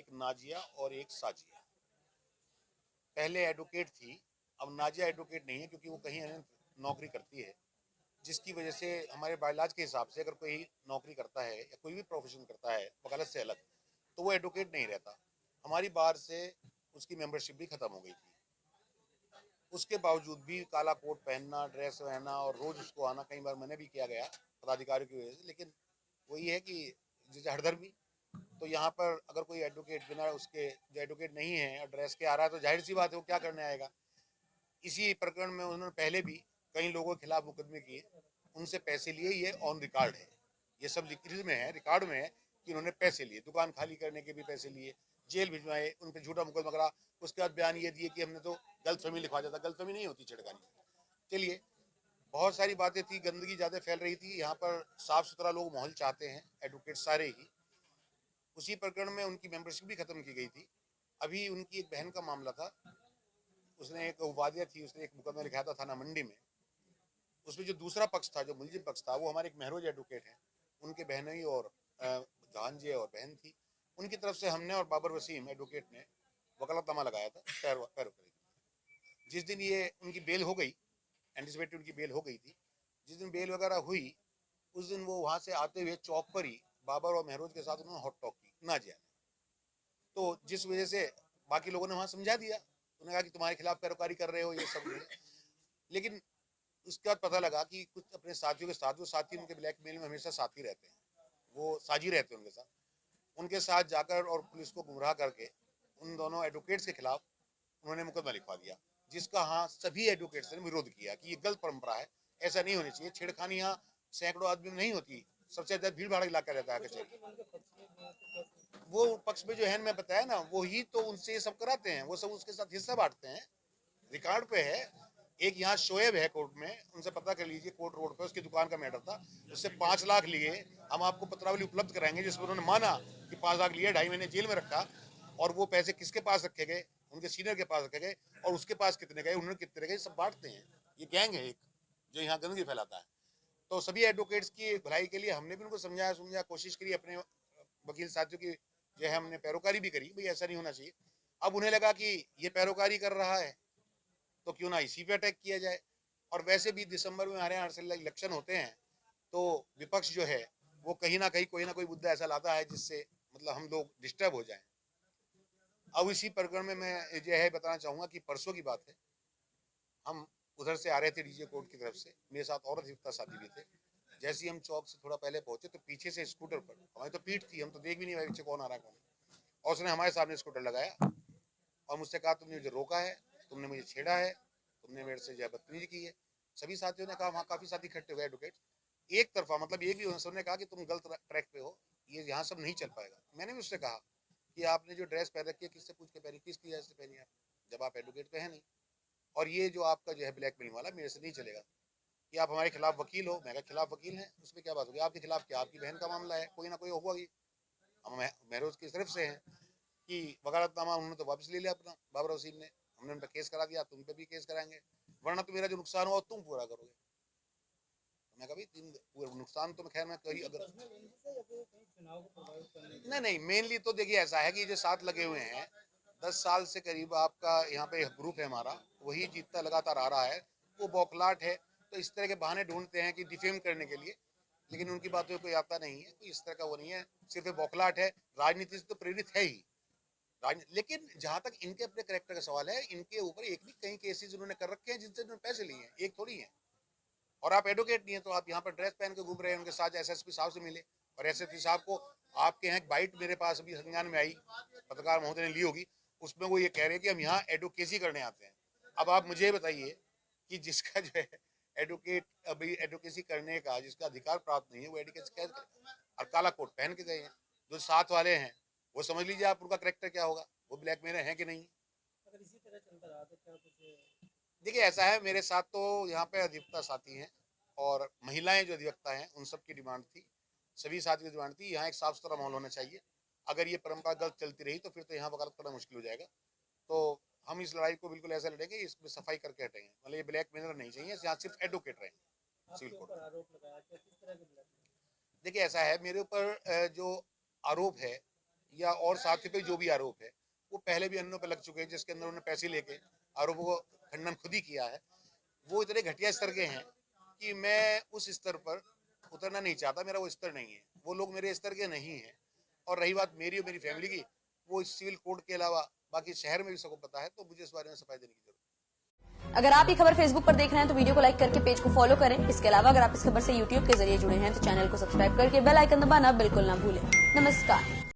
एक नाजिया और एक साजिया। पहले एडवोकेट थी, अब नाजिया एडवोकेट नहीं है क्योंकि वो कहीं नौकरी करती है, जिसकी वजह से हमारे बायलाज के हिसाब से अगर कोई नौकरी करता है या कोई भी प्रोफेशन करता है वकालत से अलग, तो वो एडवोकेट नहीं रहता। हमारी बार से उसकी मेंबरशिप भी खत्म हो गई थी। उसके बावजूद भी काला कोट पहनना, ड्रेस पहनना और रोज उसको आना, कई बार मैंने भी किया गया पदाधिकारी की वजह से। लेकिन वही है कि जैसे हरदर्मी, तो यहाँ पर अगर कोई एडवोकेट बिना उसके, जो एडवोकेट नहीं है और ड्रेस के आ रहा है, तो जाहिर सी बात है वो क्या करने आएगा। इसी प्रकरण में उन्होंने पहले भी कई लोगों के खिलाफ मुकदमे किए, उनसे पैसे लिए, ये ऑन रिकॉर्ड है, ये सब लिखित में है, रिकॉर्ड में है कि उन्होंने पैसे लिए, दुकान खाली करने के भी पैसे लिए, जेल भिजवाए, उन पर झूठा मुकदमा करा। उसके बाद बयान ये दिए कि हमने तो गलतफहमी लिखवा दिया था। गलतफहमी नहीं होती छिड़कानी। चलिए, बहुत सारी बातें थी, गंदगी ज़्यादा फैल रही थी यहाँ पर। साफ सुथरा लोग माहौल चाहते हैं एडवोकेट सारे ही। उसी प्रकरण में उनकी मेंबरशिप भी खत्म की गई थी। अभी उनकी एक बहन का मामला था, उसने एक वादिया थी, उसने एक मुकदमा लिखाया था थाना मंडी में। उसमें जो दूसरा पक्ष था, जो मुलजिम पक्ष था, वो हमारे एक महरोज एडवोकेट हैं, उनके बहनोई और भांजे और बहन थी। उनकी तरफ से हमने और बाबर वसीम एडवोकेट ने वकालतनामा लगाया था पैरों। जिस दिन ये उनकी बेल हो गई, एंटिसिपेटेड उनकी बेल हो गई थी, जिस दिन बेल वगैरह हुई, उस दिन वो वहां से आते हुए चौक पर ही बाबर और महरोज के साथ उन्होंने हॉट टॉक की नाजिया ने। तो जिस वजह से बाकी लोगों ने वहां समझा दिया, उन्होंने कहा कि तुम्हारे खिलाफ पैरोकारी कर रहे हो ये सब। लेकिन उसके बाद पता लगा कि कुछ अपने साथियों के साथ, वो साथी उनके ब्लैकमेल में हमेशा साथी रहते हैं, वो साझी रहते हैं उनके साथ जाकर और पुलिस को गुमराह करके उन दोनों एडवोकेट्स के खिलाफ उन्होंने मुकदमा लिखवा दिया, जिसका हाँ सभी एडवोकेट्स ने विरोध किया कि ये गलत परंपरा है, ऐसा नहीं होनी चाहिए। छेड़खानी यहाँ सैकड़ों आदमी में नहीं होती, सबसे ज्यादा भीड़ भाड़ इलाका रहता है कचहरी। वो पक्ष में जो है, मैं बताया ना, वो ही तो उनसे ये सब कराते हैं, वो सब उसके साथ हिस्सा बांटते हैं। रिकॉर्ड पे है। एक यहाँ शोएब है कोर्ट में, उनसे पता कर लीजिए, कोर्ट रोड पे उसकी दुकान का मैटर था, उससे 5 लाख लिए। हम आपको पत्रावली उपलब्ध कराएंगे जिसमें उन्होंने माना कि 5 लाख लिए, 2.5 महीने जेल में रखा। और वो पैसे किसके पास रखे गए, उनके सीनियर के पास रखे गए, और उसके पास कितने गए, उन्होंने कितने गए, सब बांटते हैं। ये गैंग है एक, जो यहाँ गंदगी फैलाता है। तो सभी एडवोकेट्स की भलाई के लिए हमने भी उनको समझाया कोशिश करी, अपने वकील साथियों की जो है हमने पैरोकारी भी करी, भाई ऐसा नहीं होना चाहिए। अब उन्हें लगा कि ये पैरोकारी कर रहा है तो क्यों ना इसी पे अटैक किया जाए। और वैसे भी दिसंबर में हमारे यहाँ इलेक्शन होते हैं, तो विपक्ष जो है वो कहीं ना कहीं कोई ना कोई मुद्दा ऐसा लाता है जिससे मतलब हम लोग डिस्टर्ब हो जाएं। अब इसी प्रकरण में मैं जो है बताना चाहूंगा कि परसों की बात है, हम उधर से आ रहे थे डीजे कोर्ट की तरफ से, मेरे साथ और अधिवक्ता साथी भी थे। जैसे ही हम चौक से थोड़ा पहले पहुंचे तो पीछे से स्कूटर पर, हमारी तो पीठ थी, हम तो देख भी नहीं पीछे कौन आ रहा है कौन, और उसने हमारे सामने स्कूटर लगाया और मुझसे कहा तुमने मुझे रोका है, तुमने मुझे छेड़ा है, तुमने मेरे से जो है बदतमीजी की है। सभी साथियों ने कहा, वहाँ काफी साथी इकट्ठे हुए एडवोकेट, एक तरफा, मतलब एक भी, सबने कहा कि तुम गलत ट्रैक पे हो, ये यहाँ सब नहीं चल पाएगा। मैंने भी उससे कहा कि आपने जो ड्रेस पहन रखी है किससे पूछ के पहनी, किसकी वजह से पहनी है, जब आप एडवोकेट पे है नहीं। और ये जो आपका जो है ब्लैकमेलिंग वाला, मेरे से नहीं चलेगा कि आप हमारे खिलाफ वकील हो। मैं खिलाफ वकील हैं, उसमें क्या बात होगी, आपके खिलाफ क्या, आपकी बहन का मामला है, कोई ना कोई होगा ही। हम महरोज की तरफ से हैं कि वकालतनामा उन्होंने तो वापस ले लिया अपना, बाबर वसीम ने, हमने उन पर केस करा दिया, तुम पे भी केस कराएंगे, वरना तो मेरा जो नुकसान हुआ तुम पूरा करोगे। मैं कभी पूरा नुकसान तो मैं खैर मैं करी अगर नहीं, मेनली तो देखिए ऐसा है कि जो साथ लगे हुए हैं 10 साल से करीब, आपका यहाँ पे ग्रुप है हमारा, वही जीतता लगातार आ रहा है। वो बौखलाहट है, तो इस तरह के बहाने ढूंढते हैं कि डिफेम करने के लिए, लेकिन उनकी बातों कोई आता नहीं है, कोई इस तरह का वो नहीं है, सिर्फ बौखलाहट है। राजनीति से तो प्रेरित है ही लेकिन जहां तक इनके अपने करेक्टर का सवाल है, इनके ऊपर एक भी कई केसेस उन्होंने कर रखे हैं जिनसे उन्होंने पैसे लिए हैं, एक थोड़ी है। और आप एडवोकेट नहीं है तो आप यहाँ पर ड्रेस पहन के घूम रहे हैं, उनके साथ एसएसपी साहब से मिले, और एसएसपी साहब को आपके यहाँ बाइट मेरे पास अभी संज्ञान में आई, पत्रकार महोदय ने ली होगी, उसमें वो ये कह रहे हैं कि हम यहाँ एडवोकेसी करने आते हैं। अब आप मुझे बताइए कि जिसका जो है एडवोकेट अभी एडवोकेसी करने का जिसका अधिकार प्राप्त नहीं है, वो एडवोकेसी कैसे करेगा। और काला कोट पहन के गए हैं जो साथ वाले हैं, वो समझ लीजिए आप उनका करेक्टर क्या होगा, वो ब्लैकमेलर है कि नहीं। अगर इसी तरह चलता रहा तो क्या कुछ, देखिए ऐसा है, मेरे साथ तो यहाँ पे अधिवक्ता साथी हैं और महिलाएं जो अधिवक्ता हैं, उन सब की डिमांड थी, सभी साथी की डिमांड थी, यहाँ एक साफ सुथरा माहौल होना चाहिए। अगर ये परंपरा गलत चलती रही तो फिर तो यहाँ वकालत करना मुश्किल हो जाएगा। तो हम इस लड़ाई को बिल्कुल ऐसा लड़ेंगे, इसमें सफाई करके हटेंगे, मतलब ये ब्लैक मेलर नहीं चाहिए, यहाँ सिर्फ एडवोकेट रहे सिविल कोर्ट। देखिए ऐसा है, मेरे ऊपर जो आरोप है या और साथी पे जो भी आरोप है वो पहले भी अन्यों पे लग चुके हैं, जिसके अंदर उन्होंने पैसे लेके आरोपों को खंडन खुद ही किया है। वो इतने घटिया स्तर के हैं कि मैं उस स्तर पर उतरना नहीं चाहता, मेरा वो स्तर नहीं है, वो लोग मेरे स्तर के नहीं है। और रही बात मेरी और मेरी फैमिली की, वो इस सिविल कोड के अलावा बाकी शहर में भी सबको पता है, तो मुझे इस बारे में सफाई देने की जरूरत है। अगर आप ये खबर फेसबुक पर देख रहे हैं तो वीडियो को लाइक करके पेज को फॉलो करें। इसके अलावा अगर आप इस खबर से यूट्यूब के जरिए जुड़े हैं तो चैनल को सब्सक्राइब करके बेल आइकन दबाना बिल्कुल ना भूलें। नमस्कार।